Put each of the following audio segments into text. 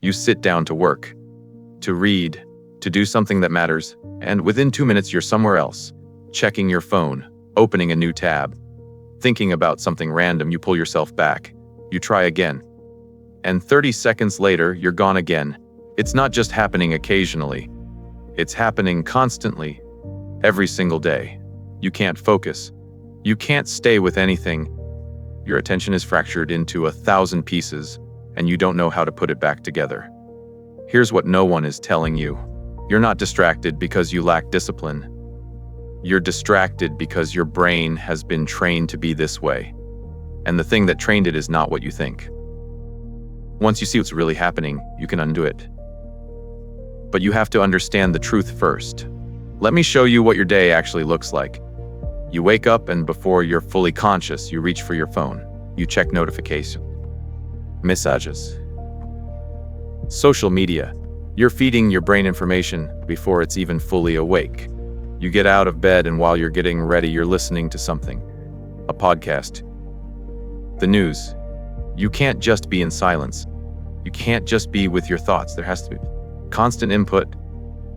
You sit down to work, to read, to do something that matters, and within 2 minutes you're somewhere else, checking your phone, opening a new tab, thinking about something random. You pull yourself back. You try again. And 30 seconds later, you're gone again. It's not just happening occasionally. It's happening constantly, every single day. You can't focus. You can't stay with anything. Your attention is fractured into 1,000 pieces, and you don't know how to put it back together. Here's what no one is telling you. You're not distracted because you lack discipline. You're distracted because your brain has been trained to be this way. And the thing that trained it is not what you think. Once you see what's really happening, you can undo it. But you have to understand the truth first. Let me show you what your day actually looks like. You wake up, and before you're fully conscious, you reach for your phone. You check notifications, messages, social media. You're feeding your brain information before it's even fully awake. You get out of bed, and while you're getting ready, you're listening to something. A podcast. The news. You can't just be in silence. You can't just be with your thoughts. There has to be constant input.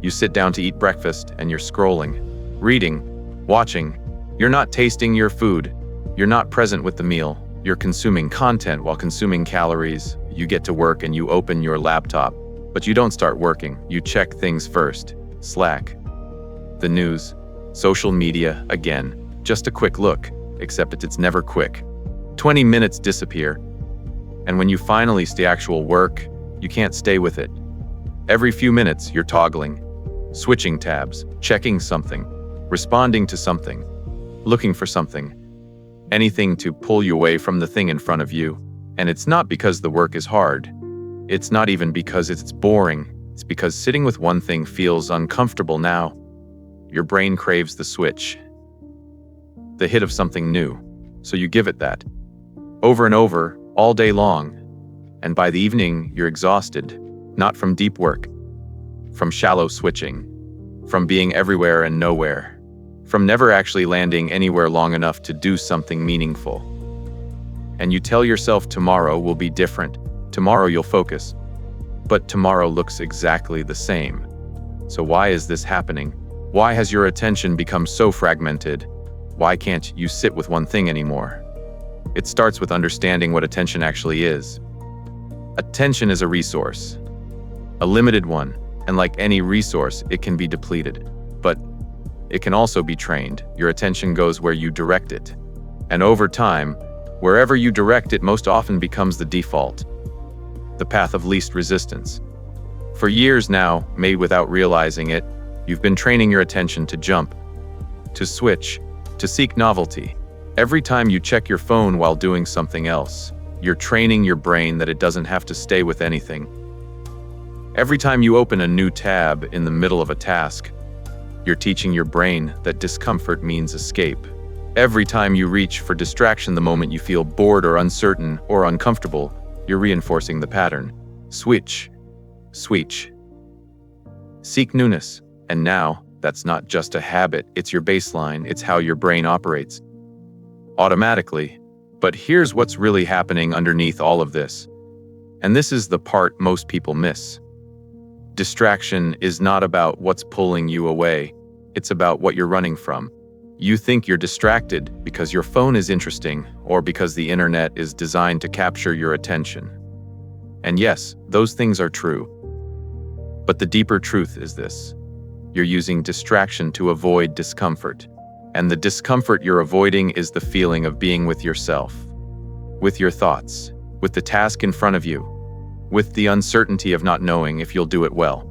You sit down to eat breakfast, and you're scrolling, reading, watching. You're not tasting your food. You're not present with the meal. You're consuming content while consuming calories. You get to work and you open your laptop, but you don't start working. You check things first. Slack, the news, social media, again. Just a quick look, except it's never quick. 20 minutes disappear, and when you finally see actual work, you can't stay with it. Every few minutes, you're toggling, switching tabs, checking something, responding to something, looking for something, anything to pull you away from the thing in front of you. And it's not because the work is hard. It's not even because it's boring. It's because sitting with one thing feels uncomfortable now. Your brain craves the switch, the hit of something new. So you give it that, over and over, all day long. And by the evening, you're exhausted, not from deep work, from shallow switching, from being everywhere and nowhere, from never actually landing anywhere long enough to do something meaningful. And you tell yourself tomorrow will be different. Tomorrow you'll focus. But tomorrow looks exactly the same. So why is this happening? Why has your attention become so fragmented? Why can't you sit with one thing anymore? It starts with understanding what attention actually is. Attention is a resource, a limited one, and like any resource, it can be depleted. But it can also be trained. Your attention goes where you direct it. And over time, wherever you direct it most often becomes the default, the path of least resistance. For years now, maybe without realizing it, you've been training your attention to jump, to switch, to seek novelty. Every time you check your phone while doing something else, you're training your brain that it doesn't have to stay with anything. Every time you open a new tab in the middle of a task, you're teaching your brain that discomfort means escape. Every time you reach for distraction the moment you feel bored or uncertain or uncomfortable, you're reinforcing the pattern. Switch, switch. Seek newness. And now, that's not just a habit, it's your baseline, it's how your brain operates. Automatically. But here's what's really happening underneath all of this. And this is the part most people miss. Distraction is not about what's pulling you away. It's about what you're running from. You think you're distracted because your phone is interesting or because the internet is designed to capture your attention. And yes, those things are true. But the deeper truth is this. You're using distraction to avoid discomfort. And the discomfort you're avoiding is the feeling of being with yourself, with your thoughts, with the task in front of you, with the uncertainty of not knowing if you'll do it well,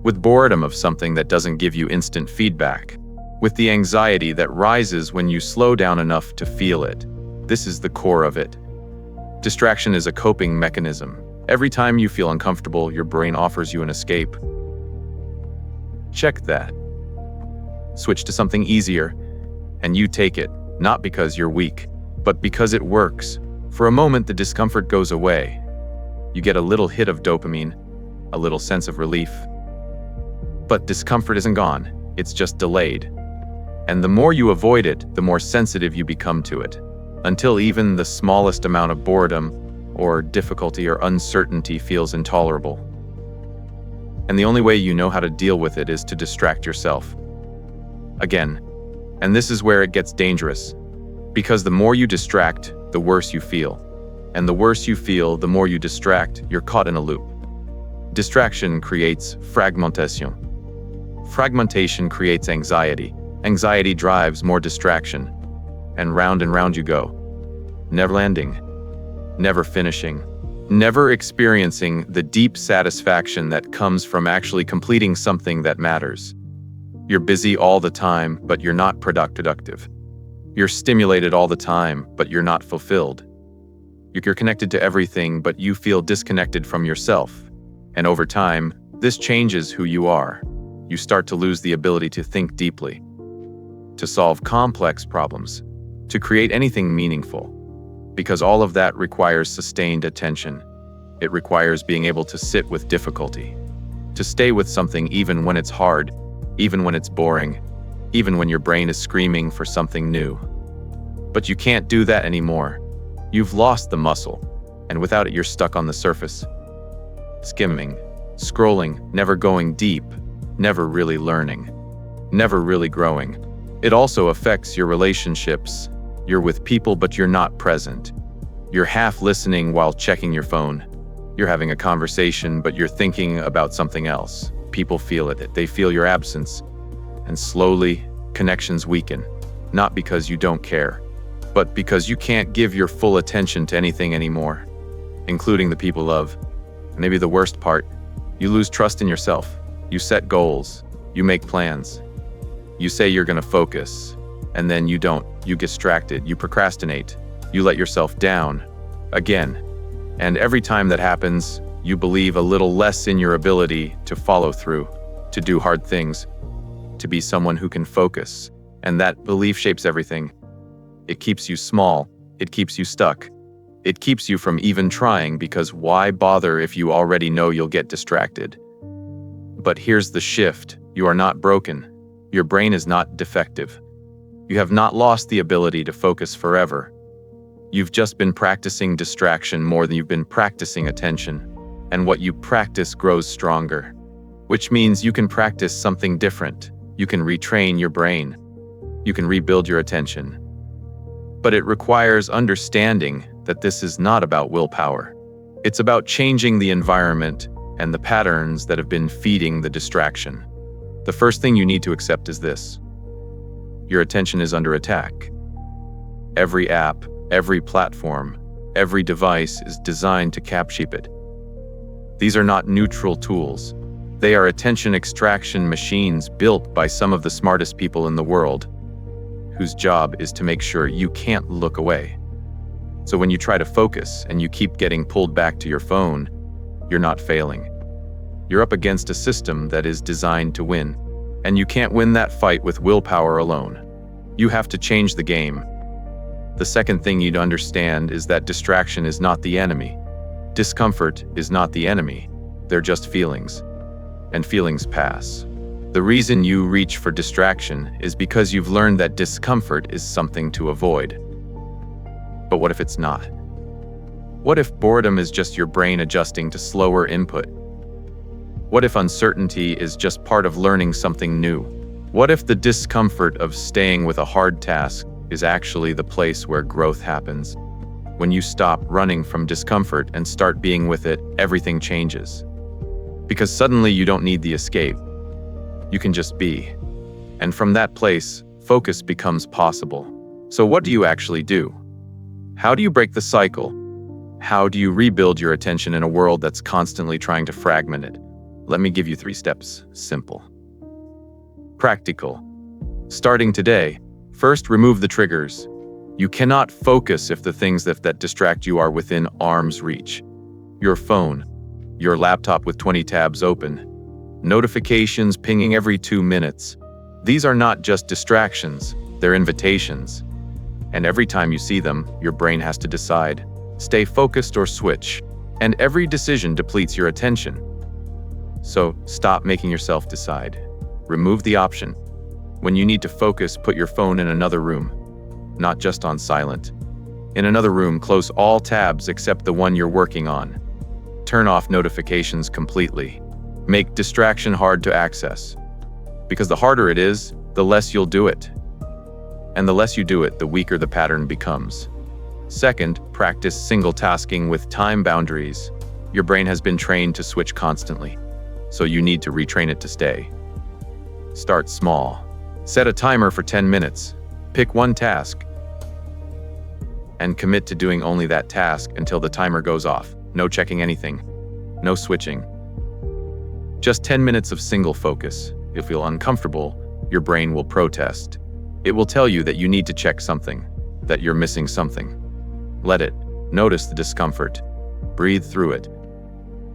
with boredom of something that doesn't give you instant feedback, with the anxiety that rises when you slow down enough to feel it. This is the core of it. Distraction is a coping mechanism. Every time you feel uncomfortable, your brain offers you an escape. Check that. Switch to something easier, and you take it, not because you're weak, but because it works. For a moment, the discomfort goes away. You get a little hit of dopamine, a little sense of relief. But discomfort isn't gone, it's just delayed. And the more you avoid it, the more sensitive you become to it, until even the smallest amount of boredom or difficulty or uncertainty feels intolerable. And the only way you know how to deal with it is to distract yourself. Again, and this is where it gets dangerous, because the more you distract, the worse you feel. And the worse you feel, the more you distract, you're caught in a loop. Distraction creates fragmentation. Fragmentation creates anxiety. Anxiety drives more distraction. And round you go. Never landing. Never finishing. Never experiencing the deep satisfaction that comes from actually completing something that matters. You're busy all the time, but you're not productive. You're stimulated all the time, but you're not fulfilled. You're connected to everything, but you feel disconnected from yourself. And over time, this changes who you are. You start to lose the ability to think deeply, to solve complex problems, to create anything meaningful. Because all of that requires sustained attention. It requires being able to sit with difficulty, to stay with something even when it's hard, even when it's boring, even when your brain is screaming for something new. But you can't do that anymore. You've lost the muscle, and without it you're stuck on the surface. Skimming, scrolling, never going deep, never really learning, never really growing. It also affects your relationships. You're with people, but you're not present. You're half listening while checking your phone. You're having a conversation, but you're thinking about something else. People feel it. They feel your absence. And slowly, connections weaken. Not because you don't care, but because you can't give your full attention to anything anymore, including the people you love. Maybe the worst part, you lose trust in yourself. You set goals. You make plans. You say you're going to focus, and then you don't. You get distracted. You procrastinate. You let yourself down. Again. And every time that happens, you believe a little less in your ability to follow through, to do hard things, to be someone who can focus. And that belief shapes everything. It keeps you small. It keeps you stuck. It keeps you from even trying, because why bother if you already know you'll get distracted? But here's the shift. You are not broken. Your brain is not defective. You have not lost the ability to focus forever. You've just been practicing distraction more than you've been practicing attention. And what you practice grows stronger, which means you can practice something different. You can retrain your brain. You can rebuild your attention. But it requires understanding that this is not about willpower. It's about changing the environment and the patterns that have been feeding the distraction. The first thing you need to accept is this: your attention is under attack. Every app, every platform, every device is designed to capture it. These are not neutral tools. They are attention extraction machines built by some of the smartest people in the world, whose job is to make sure you can't look away. So when you try to focus and you keep getting pulled back to your phone, you're not failing. You're up against a system that is designed to win. And you can't win that fight with willpower alone. You have to change the game. The second thing you'd understand is that distraction is not the enemy. Discomfort is not the enemy. They're just feelings. And feelings pass. The reason you reach for distraction is because you've learned that discomfort is something to avoid. But what if it's not? What if boredom is just your brain adjusting to slower input? What if uncertainty is just part of learning something new? What if the discomfort of staying with a hard task is actually the place where growth happens? When you stop running from discomfort and start being with it, everything changes. Because suddenly you don't need the escape. You can just be. And from that place, focus becomes possible. So what do you actually do? How do you break the cycle? How do you rebuild your attention in a world that's constantly trying to fragment it? Let me give you 3 steps. Simple. Practical. Starting today, first remove the triggers. You cannot focus if the things that distract you are within arm's reach. Your phone, your laptop with 20 tabs open, notifications pinging every 2 minutes. These are not just distractions, they're invitations. And every time you see them, your brain has to decide, stay focused or switch. And every decision depletes your attention. So stop making yourself decide. Remove the option. When you need to focus, put your phone in another room, not just on silent. In another room, close all tabs except the one you're working on. Turn off notifications completely. Make distraction hard to access. Because the harder it is, the less you'll do it. And the less you do it, the weaker the pattern becomes. Second, practice single tasking with time boundaries. Your brain has been trained to switch constantly, so you need to retrain it to stay. Start small. Set a timer for 10 minutes. Pick one task and commit to doing only that task until the timer goes off. No checking anything. No switching. Just 10 minutes of single focus. If you feel uncomfortable, your brain will protest. It will tell you that you need to check something, that you're missing something. Let it. Notice the discomfort. Breathe through it.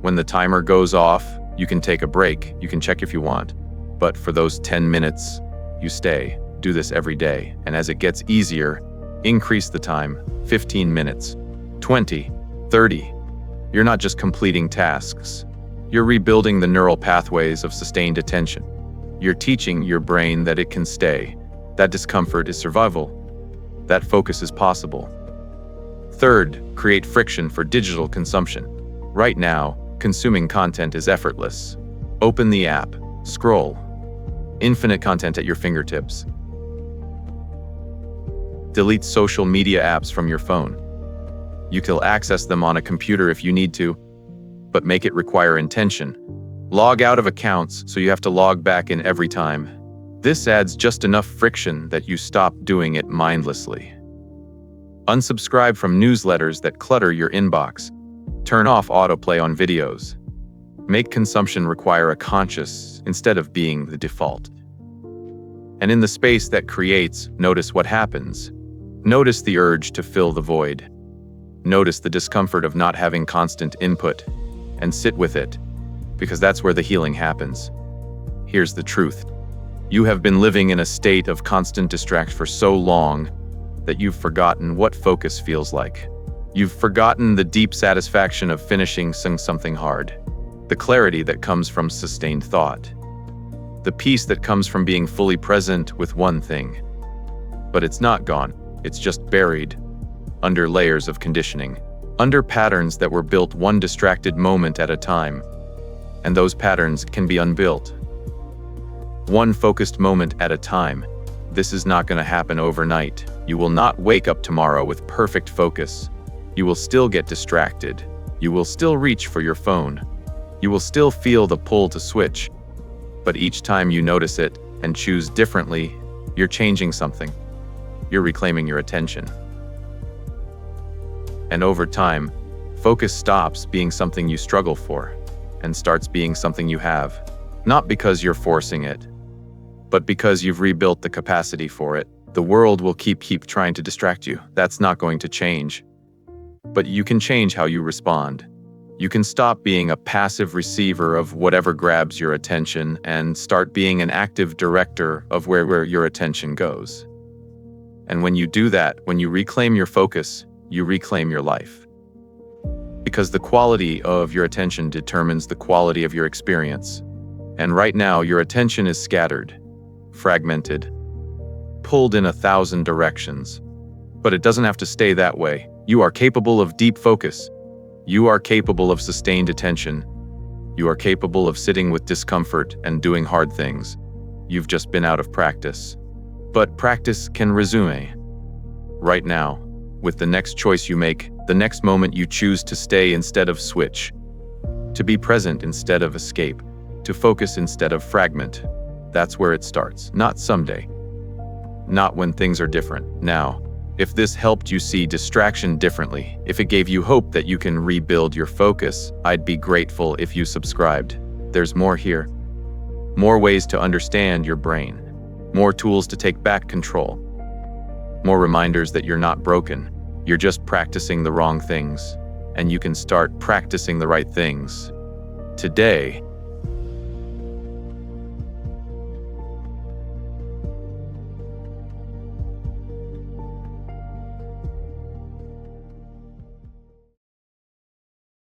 When the timer goes off, you can take a break. You can check if you want. But for those 10 minutes, you stay. Do this every day. And as it gets easier, increase the time. 15 minutes, 20, 30. You're not just completing tasks. You're rebuilding the neural pathways of sustained attention. You're teaching your brain that it can stay. That discomfort is survival. That focus is possible. Third, create friction for digital consumption. Right now, consuming content is effortless. Open the app, scroll. Infinite content at your fingertips. Delete social media apps from your phone. You can access them on a computer if you need to, but make it require intention. Log out of accounts so you have to log back in every time. This adds just enough friction that you stop doing it mindlessly. Unsubscribe from newsletters that clutter your inbox. Turn off autoplay on videos. Make consumption require a conscious instead of being the default. And in the space that creates, notice what happens. Notice the urge to fill the void. Notice the discomfort of not having constant input, and sit with it, because that's where the healing happens. Here's the truth. You have been living in a state of constant distraction for so long that you've forgotten what focus feels like. You've forgotten the deep satisfaction of finishing something hard, the clarity that comes from sustained thought, the peace that comes from being fully present with one thing. But it's not gone. It's just buried under layers of conditioning, under patterns that were built one distracted moment at a time. And those patterns can be unbuilt. One focused moment at a time. This is not going to happen overnight. You will not wake up tomorrow with perfect focus. You will still get distracted. You will still reach for your phone. You will still feel the pull to switch. But each time you notice it and choose differently, you're changing something. You're reclaiming your attention. And over time, focus stops being something you struggle for and starts being something you have. Not because you're forcing it, but because you've rebuilt the capacity for it. The world will keep trying to distract you. That's not going to change. But you can change how you respond. You can stop being a passive receiver of whatever grabs your attention and start being an active director of where your attention goes. And when you do that, when you reclaim your focus, you reclaim your life. Because the quality of your attention determines the quality of your experience. And right now, your attention is scattered, fragmented, pulled in 1,000 directions. But it doesn't have to stay that way. You are capable of deep focus. You are capable of sustained attention. You are capable of sitting with discomfort and doing hard things. You've just been out of practice. But practice can resume. Right now, with the next choice you make, the next moment you choose to stay instead of switch, to be present instead of escape, to focus instead of fragment. That's where it starts, not someday. Not when things are different, now. If this helped you see distraction differently, if it gave you hope that you can rebuild your focus, I'd be grateful if you subscribed. There's more here. More ways to understand your brain. More tools to take back control. More reminders that you're not broken. You're just practicing the wrong things. And you can start practicing the right things today.